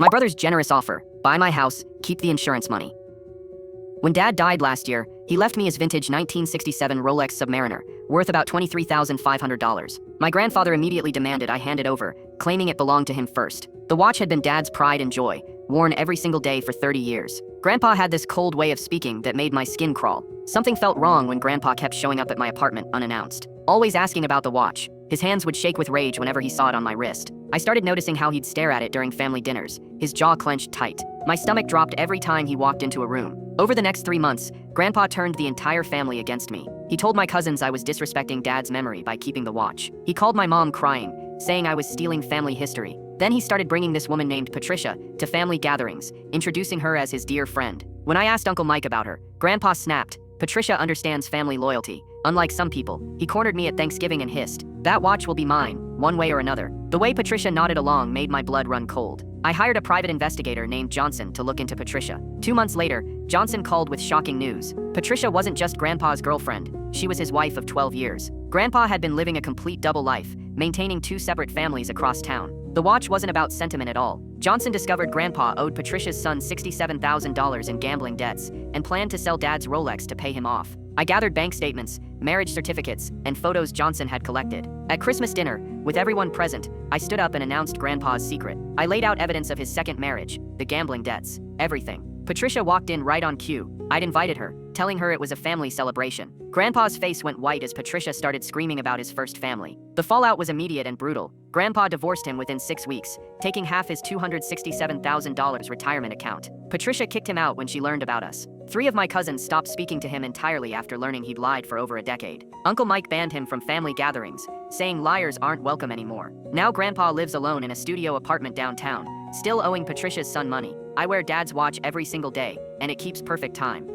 My brother's generous offer: buy my house, keep the insurance money. When Dad died last year, he left me his vintage 1967 Rolex Submariner, worth about $23,500. My grandfather immediately demanded I hand it over, claiming it belonged to him first. The watch had been Dad's pride and joy, worn every single day for 30 years. Grandpa had this cold way of speaking that made my skin crawl. Something felt wrong when Grandpa kept showing up at my apartment unannounced, always asking about the watch. His hands would shake with rage whenever he saw it on my wrist. I started noticing how he'd stare at it during family dinners, his jaw clenched tight. My stomach dropped every time he walked into a room. Over the next 3 months, Grandpa turned the entire family against me. He told my cousins I was disrespecting Dad's memory by keeping the watch. He called my mom crying, saying I was stealing family history. Then he started bringing this woman named Patricia to family gatherings, introducing her as his dear friend. When I asked Uncle Mike about her, Grandpa snapped. Patricia understands family loyalty. Unlike some people, he cornered me at Thanksgiving and hissed, "That watch will be mine, one way or another." The way Patricia nodded along made my blood run cold. I hired a private investigator named Johnson to look into Patricia. 2 months later, Johnson called with shocking news. Patricia wasn't just Grandpa's girlfriend, she was his wife of 12 years. Grandpa had been living a complete double life, maintaining 2 separate families across town. The watch wasn't about sentiment at all. Johnson discovered Grandpa owed Patricia's son $67,000 in gambling debts and planned to sell Dad's Rolex to pay him off. I gathered bank statements, marriage certificates, and photos Johnson had collected. At Christmas dinner, with everyone present, I stood up and announced Grandpa's secret. I laid out evidence of his second marriage, the gambling debts, everything. Patricia walked in right on cue. I'd invited her, telling her it was a family celebration. Grandpa's face went white as Patricia started screaming about his first family. The fallout was immediate and brutal. Grandpa divorced him within 6 weeks, taking half his $267,000 retirement account. Patricia kicked him out when she learned about us. 3 of my cousins stopped speaking to him entirely after learning he'd lied for over a decade. Uncle Mike banned him from family gatherings, saying liars aren't welcome anymore. Now Grandpa lives alone in a studio apartment downtown, still owing Patricia's son money. I wear Dad's watch every single day, and it keeps perfect time.